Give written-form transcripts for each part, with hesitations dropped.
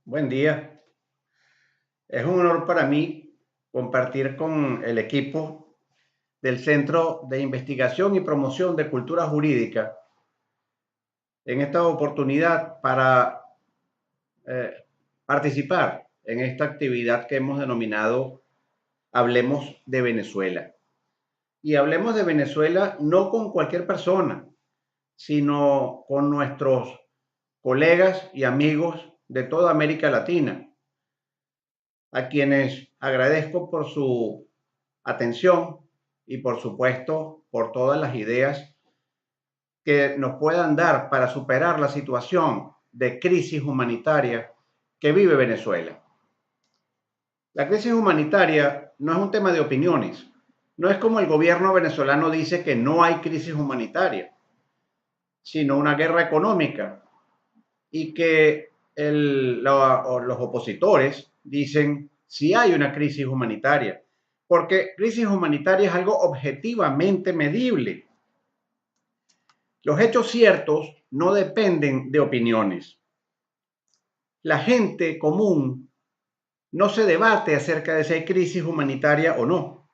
Buen día. Es un honor para mí compartir con el equipo del Centro de Investigación y Promoción de Cultura Jurídica en esta oportunidad para eh, participar en esta actividad que hemos denominado Hablemos de Venezuela. Y hablemos de Venezuela no con cualquier persona, sino con nuestros colegas y amigos de toda América Latina, a quienes agradezco por su atención y por supuesto por todas las ideas que nos puedan dar para superar la situación de crisis humanitaria que vive Venezuela. La crisis humanitaria no es un tema de opiniones, no es como el gobierno venezolano dice que no hay crisis humanitaria, sino una guerra económica y que los opositores dicen si hay una crisis humanitaria, porque crisis humanitaria es algo objetivamente medible. Los hechos ciertos no dependen de opiniones. La gente común no se debate acerca de si hay crisis humanitaria o no.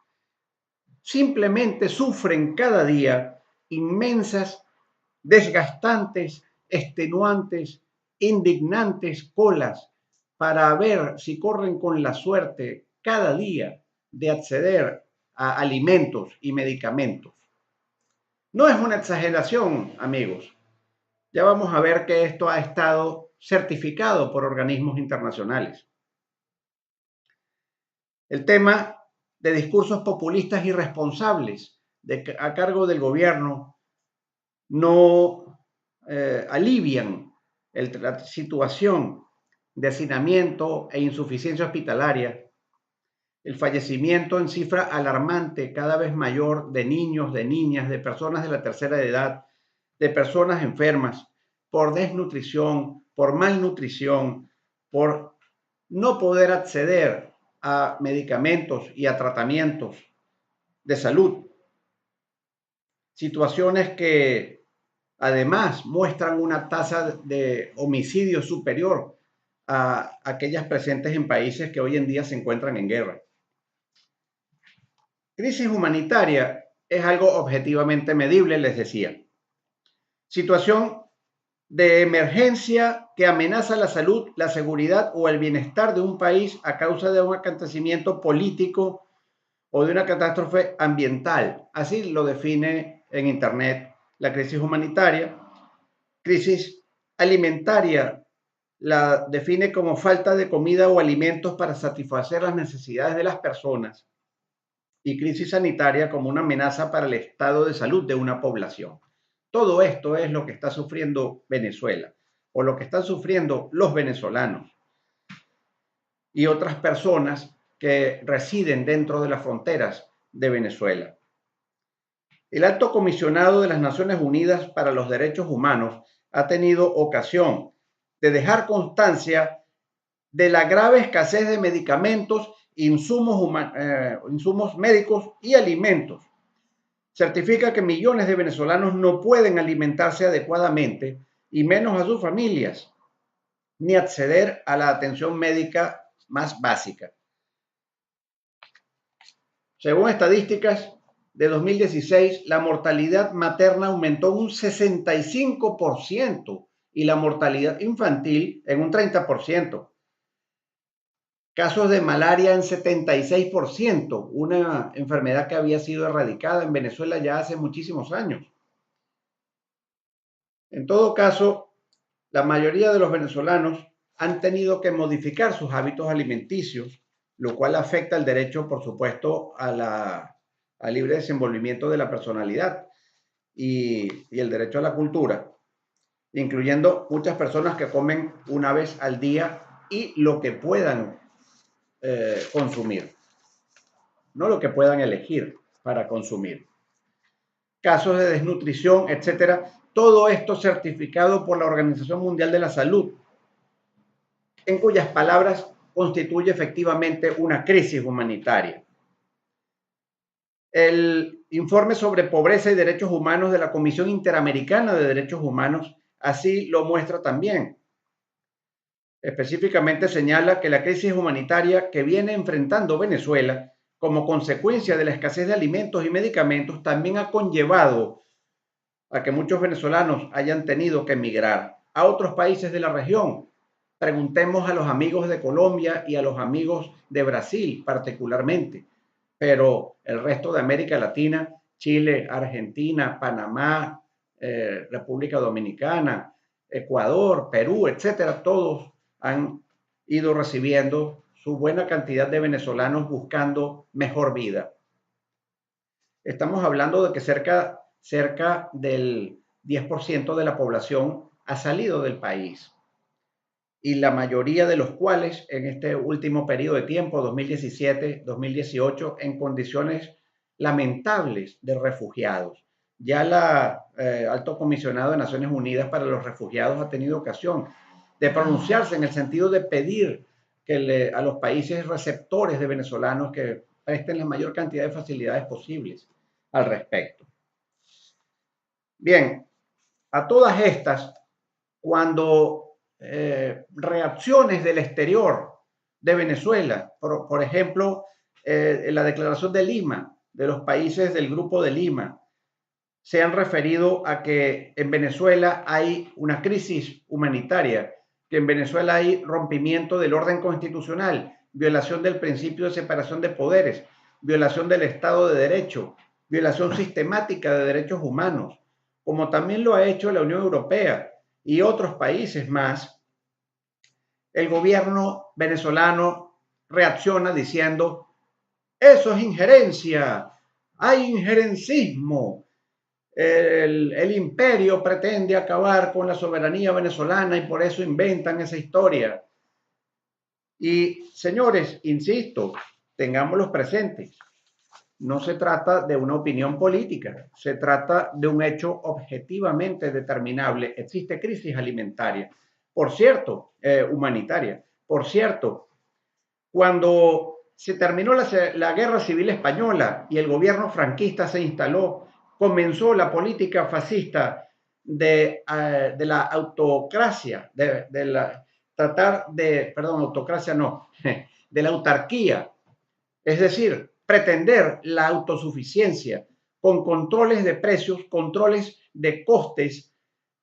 Simplemente sufren cada día inmensas, desgastantes, extenuantes, indignantes colas para ver si corren con la suerte cada día de acceder a alimentos y medicamentos. No es una exageración, amigos. Ya vamos a ver que esto ha estado certificado por organismos internacionales. El tema de discursos populistas irresponsables a cargo del gobierno no alivian la situación de hacinamiento e insuficiencia hospitalaria, el fallecimiento en cifra alarmante cada vez mayor de niños, de niñas, de personas de la tercera edad, de personas enfermas por desnutrición, por malnutrición, por no poder acceder a medicamentos y a tratamientos de salud. Situaciones que además muestran una tasa de homicidio superior a aquellas presentes en países que hoy en día se encuentran en guerra. Crisis humanitaria es algo objetivamente medible, les decía. Situación de emergencia que amenaza la salud, la seguridad o el bienestar de un país a causa de un acontecimiento político o de una catástrofe ambiental. Así lo define en Internet la crisis humanitaria. Crisis alimentaria la define como falta de comida o alimentos para satisfacer las necesidades de las personas, y crisis sanitaria como una amenaza para el estado de salud de una población. Todo esto es lo que está sufriendo Venezuela o lo que están sufriendo los venezolanos y otras personas que residen dentro de las fronteras de Venezuela. El Alto Comisionado de las Naciones Unidas para los Derechos Humanos ha tenido ocasión de dejar constancia de la grave escasez de medicamentos, insumos médicos y alimentos. Certifica que millones de venezolanos no pueden alimentarse adecuadamente y menos a sus familias, ni acceder a la atención médica más básica. Según estadísticas de 2016, la mortalidad materna aumentó un 65% y la mortalidad infantil en un 30%. Casos de malaria en 76%, una enfermedad que había sido erradicada en Venezuela ya hace muchísimos años. En todo caso, la mayoría de los venezolanos han tenido que modificar sus hábitos alimenticios, lo cual afecta el derecho, por supuesto, al libre desenvolvimiento de la personalidad y el derecho a la cultura, incluyendo muchas personas que comen una vez al día y lo que puedan consumir, no lo que puedan elegir para consumir. Casos de desnutrición, etcétera. Todo esto certificado por la Organización Mundial de la Salud, en cuyas palabras constituye efectivamente una crisis humanitaria. El informe sobre pobreza y derechos humanos de la Comisión Interamericana de Derechos Humanos así lo muestra también. Específicamente señala que la crisis humanitaria que viene enfrentando Venezuela como consecuencia de la escasez de alimentos y medicamentos también ha conllevado a que muchos venezolanos hayan tenido que emigrar a otros países de la región. Preguntemos a los amigos de Colombia y a los amigos de Brasil particularmente, pero el resto de América Latina, Chile, Argentina, Panamá, República Dominicana, Ecuador, Perú, etcétera, todos han ido recibiendo su buena cantidad de venezolanos buscando mejor vida. Estamos hablando de que cerca del 10% de la población ha salido del país y la mayoría de los cuales en este último periodo de tiempo, 2017-2018, en condiciones lamentables de refugiados. Ya la Alto Comisionado de Naciones Unidas para los Refugiados ha tenido ocasión de pronunciarse en el sentido de pedir que a los países receptores de venezolanos que presten la mayor cantidad de facilidades posibles al respecto. Bien, a todas estas, cuando reacciones del exterior de Venezuela, por ejemplo, la declaración de Lima, de los países del Grupo de Lima, se han referido a que en Venezuela hay una crisis humanitaria, que en Venezuela hay rompimiento del orden constitucional, violación del principio de separación de poderes, violación del Estado de Derecho, violación sistemática de derechos humanos, como también lo ha hecho la Unión Europea y otros países más. El gobierno venezolano reacciona diciendo, eso es injerencia, hay injerencismo. El imperio pretende acabar con la soberanía venezolana y por eso inventan esa historia. Y señores, insisto, tengámoslos presentes. No se trata de una opinión política, se trata de un hecho objetivamente determinable. Existe crisis alimentaria, por cierto, humanitaria. Por cierto, cuando se terminó la Guerra Civil Española y el gobierno franquista se instaló, comenzó la política fascista de la autocracia, autocracia no, de la autarquía, es decir, pretender la autosuficiencia con controles de precios, controles de costes,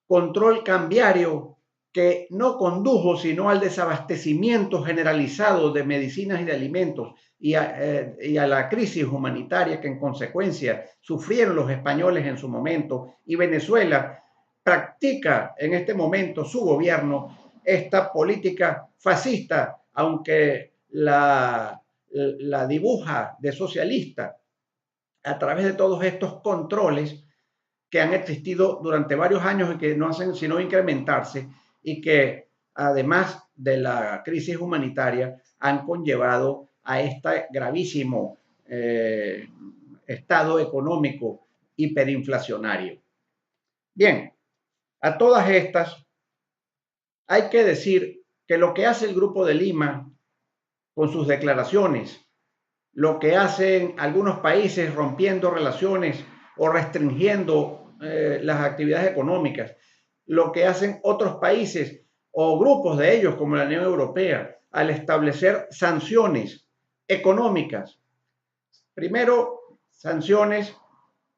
control cambiario que no condujo sino al desabastecimiento generalizado de medicinas y de alimentos y a la crisis humanitaria que en consecuencia sufrieron los españoles en su momento, y Venezuela practica en este momento su gobierno esta política fascista, aunque la dibuja de socialista a través de todos estos controles que han existido durante varios años y que no hacen sino incrementarse y que además de la crisis humanitaria han conllevado a este gravísimo estado económico hiperinflacionario. Bien, a todas estas hay que decir que lo que hace el Grupo de Lima con sus declaraciones, lo que hacen algunos países rompiendo relaciones o restringiendo las actividades económicas, lo que hacen otros países o grupos de ellos como la Unión Europea al establecer sanciones económicas. Primero, sanciones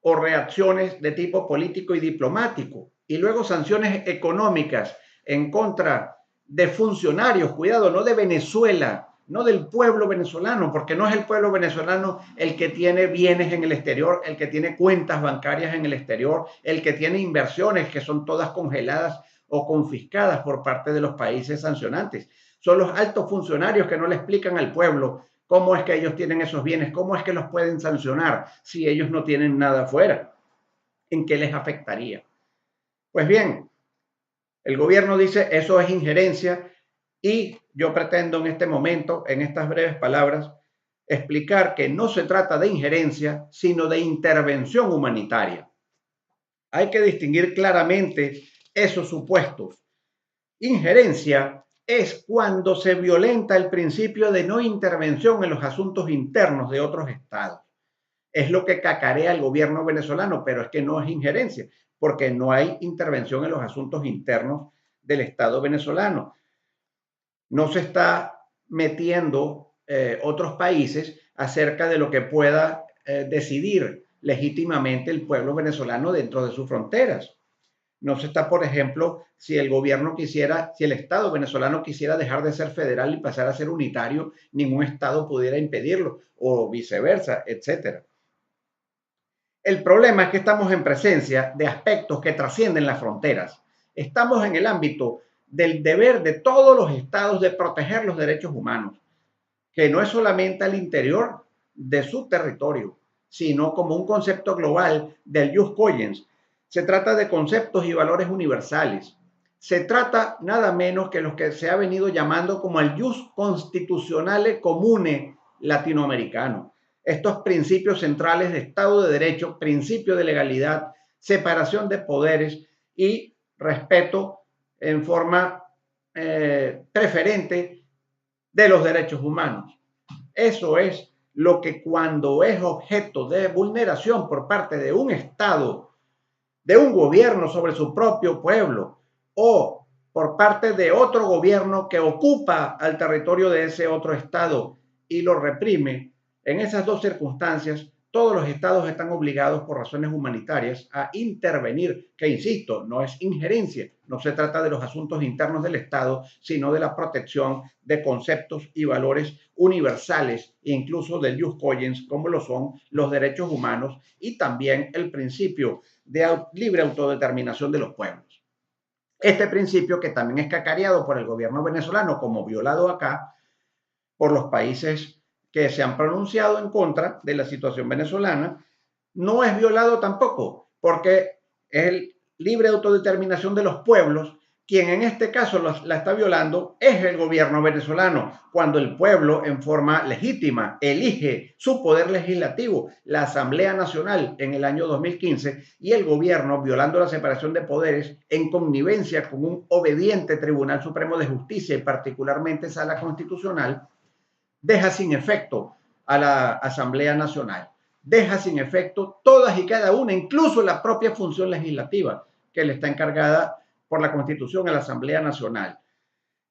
o reacciones de tipo político y diplomático, y luego sanciones económicas en contra de funcionarios, cuidado, no de Venezuela, no del pueblo venezolano, porque no es el pueblo venezolano el que tiene bienes en el exterior, el que tiene cuentas bancarias en el exterior, el que tiene inversiones que son todas congeladas o confiscadas por parte de los países sancionantes. Son los altos funcionarios que no le explican al pueblo cómo es que ellos tienen esos bienes, cómo es que los pueden sancionar si ellos no tienen nada afuera, en qué les afectaría. Pues bien, el gobierno dice eso es injerencia y yo pretendo en este momento, en estas breves palabras, explicar que no se trata de injerencia, sino de intervención humanitaria. Hay que distinguir claramente esos supuestos. Injerencia es cuando se violenta el principio de no intervención en los asuntos internos de otros estados. Es lo que cacarea el gobierno venezolano, pero es que no es injerencia, porque no hay intervención en los asuntos internos del Estado venezolano. No se está metiendo otros países acerca de lo que pueda decidir legítimamente el pueblo venezolano dentro de sus fronteras. No se está, por ejemplo, si el gobierno quisiera, si el Estado venezolano quisiera dejar de ser federal y pasar a ser unitario, ningún Estado pudiera impedirlo, o viceversa, etcétera. El problema es que estamos en presencia de aspectos que trascienden las fronteras. Estamos en el ámbito del deber de todos los estados de proteger los derechos humanos, que no es solamente al interior de su territorio, sino como un concepto global del jus cogens. Se trata de conceptos y valores universales. Se trata nada menos que los que se ha venido llamando como el jus constitucionale comune latinoamericano. Estos principios centrales de Estado de Derecho, principio de legalidad, separación de poderes y respeto en forma preferente de los derechos humanos. Eso es lo que cuando es objeto de vulneración por parte de un Estado, de un gobierno sobre su propio pueblo o por parte de otro gobierno que ocupa al territorio de ese otro Estado y lo reprime, en esas dos circunstancias todos los estados están obligados por razones humanitarias a intervenir, que insisto, no es injerencia, no se trata de los asuntos internos del Estado, sino de la protección de conceptos y valores universales, incluso del jus cogens, como lo son los derechos humanos y también el principio de libre autodeterminación de los pueblos. Este principio, que también es cacareado por el gobierno venezolano como violado acá por los países que se han pronunciado en contra de la situación venezolana, no es violado tampoco, porque es el libre autodeterminación de los pueblos. Quien en este caso la está violando es el gobierno venezolano, cuando el pueblo en forma legítima elige su poder legislativo, la Asamblea Nacional en el año 2015, y el gobierno, violando la separación de poderes en connivencia con un obediente Tribunal Supremo de Justicia y particularmente Sala Constitucional, deja sin efecto a la Asamblea Nacional, deja sin efecto todas y cada una, incluso la propia función legislativa que le está encargada por la Constitución a la Asamblea Nacional.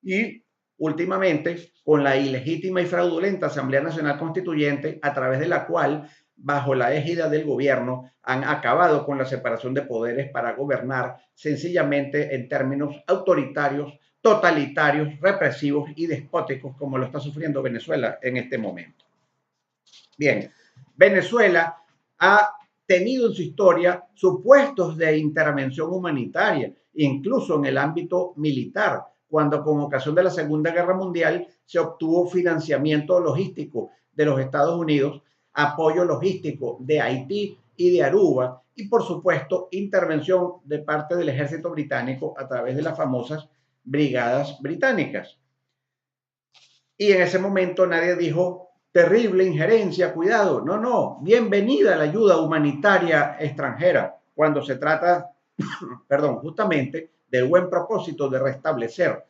Y últimamente, con la ilegítima y fraudulenta Asamblea Nacional Constituyente, a través de la cual, bajo la égida del gobierno, han acabado con la separación de poderes para gobernar sencillamente en términos autoritarios, totalitarios, represivos y despóticos, como lo está sufriendo Venezuela en este momento. Bien, Venezuela ha tenido en su historia supuestos de intervención humanitaria, incluso en el ámbito militar, cuando con ocasión de la Segunda Guerra Mundial se obtuvo financiamiento logístico de los Estados Unidos, apoyo logístico de Haití y de Aruba, y por supuesto intervención de parte del ejército británico a través de las famosas brigadas británicas. Y en ese momento nadie dijo terrible injerencia, cuidado. No, no, bienvenida la ayuda humanitaria extranjera cuando se trata, perdón, justamente del buen propósito de restablecer,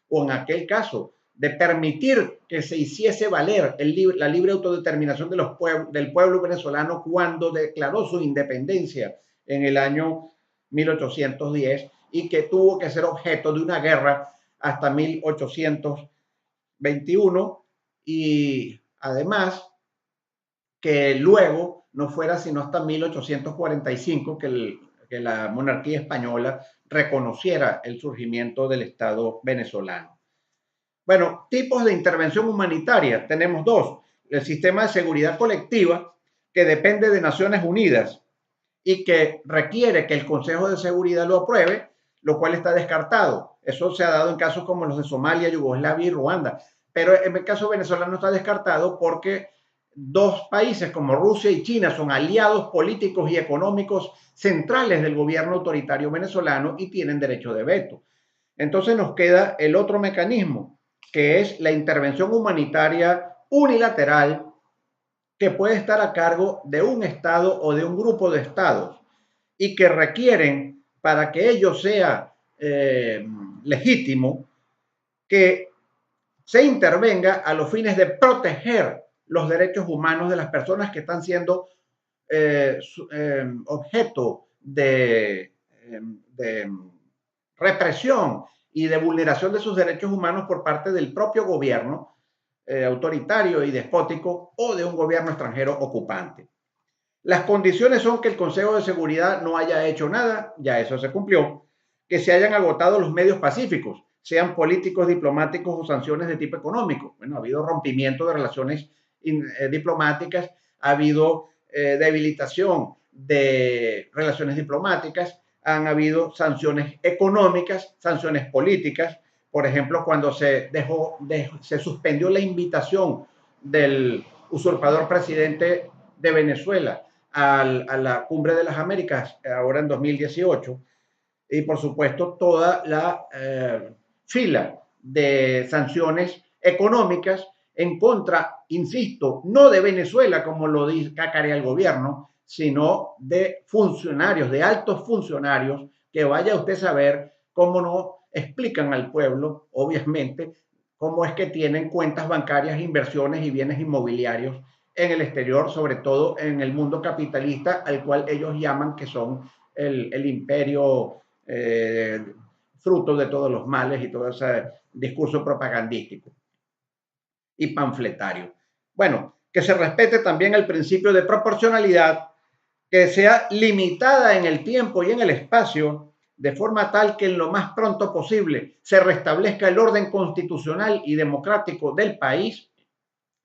o en aquel caso, de permitir que se hiciese valer la libre autodeterminación de del pueblo venezolano cuando declaró su independencia en el año 1810 y que tuvo que ser objeto de una guerra hasta 1821 y además que luego no fuera sino hasta 1845 que la monarquía española reconociera el surgimiento del Estado venezolano. Bueno, tipos de intervención humanitaria tenemos dos. El sistema de seguridad colectiva, que depende de Naciones Unidas y que requiere que el Consejo de Seguridad lo apruebe, lo cual está descartado. Eso se ha dado en casos como los de Somalia, Yugoslavia y Ruanda. Pero en el caso venezolano está descartado porque dos países como Rusia y China son aliados políticos y económicos centrales del gobierno autoritario venezolano y tienen derecho de veto. Entonces nos queda el otro mecanismo, que es la intervención humanitaria unilateral que puede estar a cargo de un Estado o de un grupo de Estados y que requieren, para que ello sea legítimo, que se intervenga a los fines de proteger los derechos humanos de las personas que están siendo objeto de represión y de vulneración de sus derechos humanos por parte del propio gobierno autoritario y despótico o de un gobierno extranjero ocupante. Las condiciones son que el Consejo de Seguridad no haya hecho nada, ya eso se cumplió, que se hayan agotado los medios pacíficos, sean políticos, diplomáticos o sanciones de tipo económico. Bueno, ha habido rompimiento de relaciones diplomáticas, ha habido debilitación de relaciones diplomáticas, han habido sanciones económicas, sanciones políticas. Por ejemplo, cuando se suspendió la invitación del usurpador presidente de Venezuela a la Cumbre de las Américas, ahora en 2018, y por supuesto toda la fila de sanciones económicas en contra, insisto, no de Venezuela, como lo dice cacarea el gobierno, sino de funcionarios, de altos funcionarios, que vaya usted a saber cómo no explican al pueblo, obviamente, cómo es que tienen cuentas bancarias, inversiones y bienes inmobiliarios en el exterior, sobre todo en el mundo capitalista, al cual ellos llaman que son el imperio fruto de todos los males y todo ese discurso propagandístico y panfletario. Bueno, que se respete también el principio de proporcionalidad, que sea limitada en el tiempo y en el espacio, de forma tal que en lo más pronto posible se restablezca el orden constitucional y democrático del país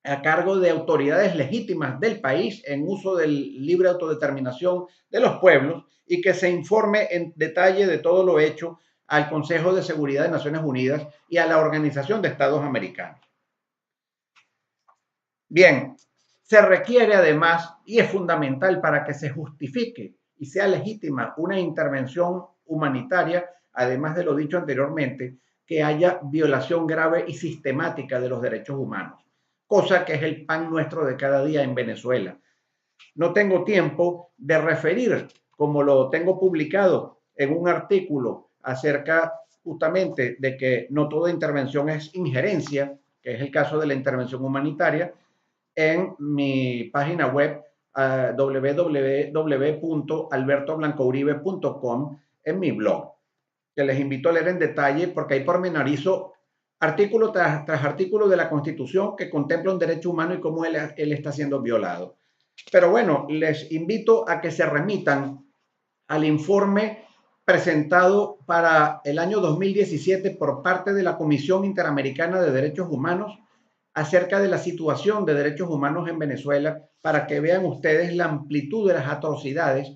a cargo de autoridades legítimas del país en uso del libre autodeterminación de los pueblos y que se informe en detalle de todo lo hecho al Consejo de Seguridad de Naciones Unidas y a la Organización de Estados Americanos. Bien, se requiere además, y es fundamental para que se justifique y sea legítima una intervención humanitaria, además de lo dicho anteriormente, que haya violación grave y sistemática de los derechos humanos, cosa que es el pan nuestro de cada día en Venezuela. No tengo tiempo de referir, como lo tengo publicado en un artículo acerca justamente de que no toda intervención es injerencia, que es el caso de la intervención humanitaria, en mi página web www.albertoblancouribe.com, en mi blog, que les invito a leer en detalle porque ahí pormenorizo artículo tras artículo de la Constitución que contempla un derecho humano y cómo él está siendo violado. Pero bueno, les invito a que se remitan al informe presentado para el año 2017 por parte de la Comisión Interamericana de Derechos Humanos acerca de la situación de derechos humanos en Venezuela, para que vean ustedes la amplitud de las atrocidades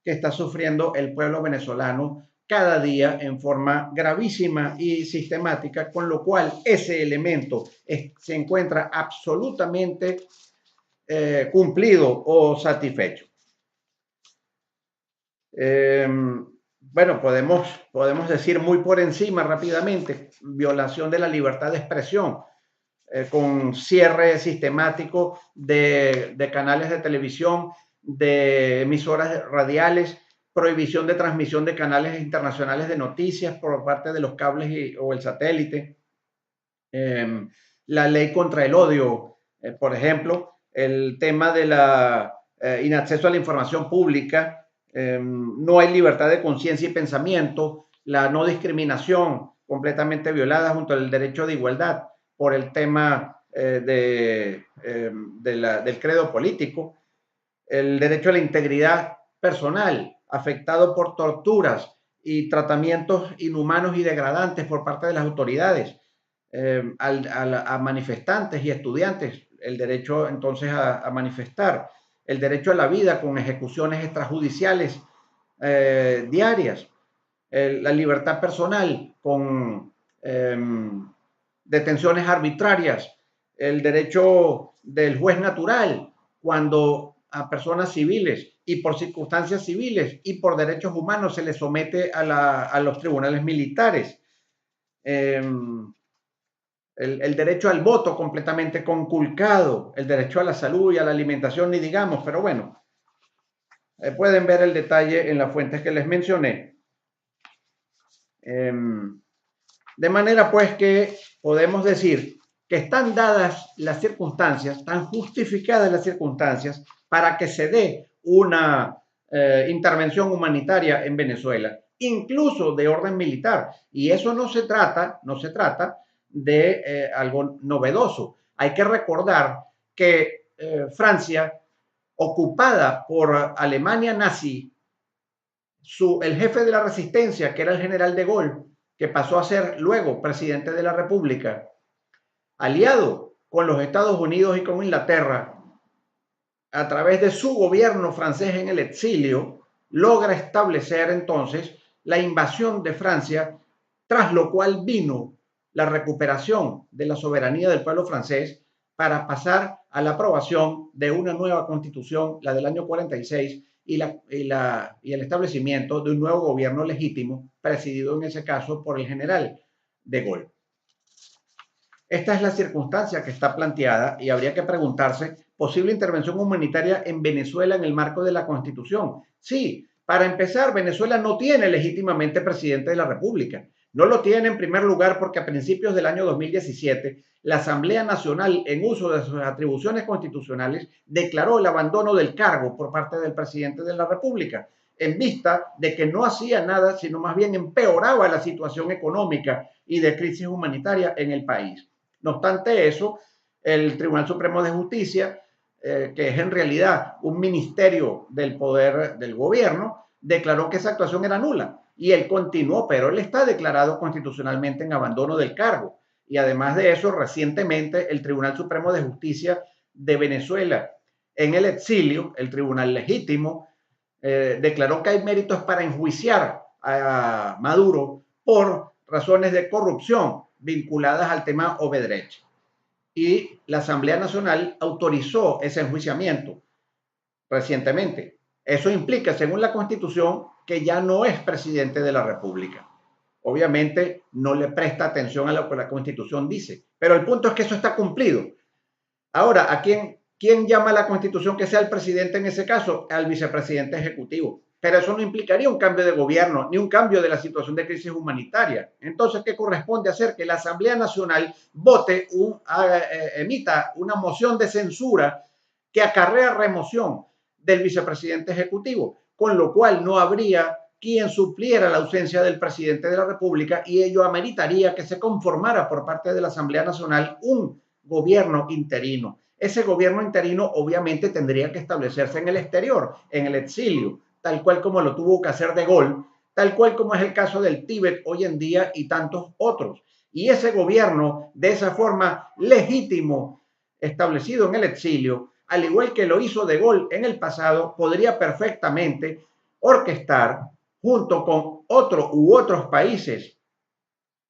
que está sufriendo el pueblo venezolano cada día en forma gravísima y sistemática, con lo cual ese elemento se encuentra absolutamente cumplido o satisfecho. Bueno, podemos decir muy por encima rápidamente, violación de la libertad de expresión, con cierre sistemático de canales de televisión, de emisoras radiales, prohibición de transmisión de canales internacionales de noticias por parte de los cables o el satélite, la ley contra el odio, por ejemplo, el tema de la inacceso a la información pública, no hay libertad de conciencia y pensamiento, la no discriminación completamente violada junto al derecho de igualdad por el tema del credo político, el derecho a la integridad personal afectado por torturas y tratamientos inhumanos y degradantes por parte de las autoridades a manifestantes y estudiantes, el derecho entonces a manifestar, el derecho a la vida con ejecuciones extrajudiciales diarias, la libertad personal con detenciones arbitrarias, el derecho del juez natural cuando a personas civiles y por circunstancias civiles y por derechos humanos se les somete a los tribunales militares. El derecho al voto completamente conculcado, el derecho a la salud y a la alimentación, ni digamos, pero bueno, pueden ver el detalle en las fuentes que les mencioné. De manera pues que podemos decir que están dadas las circunstancias, están justificadas las circunstancias para que se dé una intervención humanitaria en Venezuela, incluso de orden militar. Y eso no se trata de algo novedoso. Hay que recordar que Francia, ocupada por Alemania nazi, el jefe de la resistencia, que era el general de Gaulle, que pasó a ser luego presidente de la República, aliado con los Estados Unidos y con Inglaterra, a través de su gobierno francés en el exilio, logra establecer entonces la invasión de Francia, tras lo cual vino la recuperación de la soberanía del pueblo francés para pasar a la aprobación de una nueva constitución, la del año 46, y el establecimiento de un nuevo gobierno legítimo, presidido en ese caso por el general de Gaulle. Esta es la circunstancia que está planteada y habría que preguntarse, ¿posible intervención humanitaria en Venezuela en el marco de la Constitución? Sí, para empezar, Venezuela no tiene legítimamente presidente de la República. No lo tiene en primer lugar porque a principios del año 2017 la Asamblea Nacional, en uso de sus atribuciones constitucionales, declaró el abandono del cargo por parte del presidente de la República, en vista de que no hacía nada, sino más bien empeoraba la situación económica y de crisis humanitaria en el país. No obstante eso, el Tribunal Supremo de Justicia, que es en realidad un ministerio del poder del gobierno, declaró que esa actuación era nula y él continuó, pero él está declarado constitucionalmente en abandono del cargo. Y además de eso, recientemente el Tribunal Supremo de Justicia de Venezuela, en el exilio, el Tribunal Legítimo, declaró que hay méritos para enjuiciar a Maduro por razones de corrupción vinculadas al tema Odebrecht. Y la Asamblea Nacional autorizó ese enjuiciamiento recientemente. Eso implica, según la Constitución, que ya no es presidente de la República. Obviamente no le presta atención a lo que la Constitución dice, pero el punto es que eso está cumplido. Ahora, ¿quién llama a la Constitución que sea el presidente en ese caso? Al vicepresidente ejecutivo. Pero eso no implicaría un cambio de gobierno ni un cambio de la situación de crisis humanitaria. Entonces, ¿qué corresponde hacer? Que la Asamblea Nacional emita una moción de censura que acarrea remoción del vicepresidente ejecutivo, con lo cual no habría quien supliera la ausencia del presidente de la República y ello ameritaría que se conformara por parte de la Asamblea Nacional un gobierno interino. Ese gobierno interino obviamente tendría que establecerse en el exterior, en el exilio, tal cual como lo tuvo que hacer De Gaulle, tal cual como es el caso del Tíbet hoy en día y tantos otros. Y ese gobierno, de esa forma legítimo, establecido en el exilio, al igual que lo hizo De Gaulle en el pasado, podría perfectamente orquestar junto con otro u otros países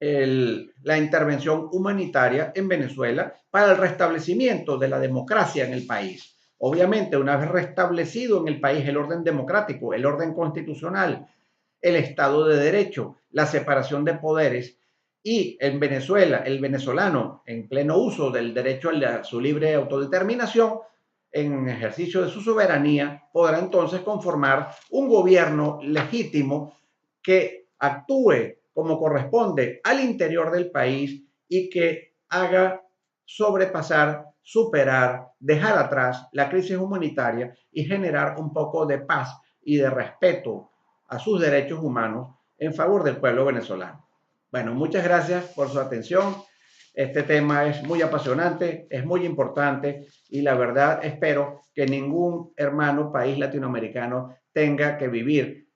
la intervención humanitaria en Venezuela para el restablecimiento de la democracia en el país. Obviamente, una vez restablecido en el país el orden democrático, el orden constitucional, el Estado de Derecho, la separación de poderes, y en Venezuela, el venezolano, en pleno uso del derecho a su libre autodeterminación, en ejercicio de su soberanía, podrá entonces conformar un gobierno legítimo que actúe como corresponde al interior del país y que haga sobrepasar, superar, dejar atrás la crisis humanitaria y generar un poco de paz y de respeto a sus derechos humanos en favor del pueblo venezolano. Bueno, muchas gracias por su atención. Este tema es muy apasionante, es muy importante y la verdad espero que ningún hermano país latinoamericano tenga que vivir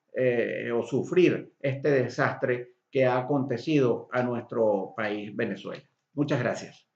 o sufrir este desastre que ha acontecido a nuestro país Venezuela. Muchas gracias.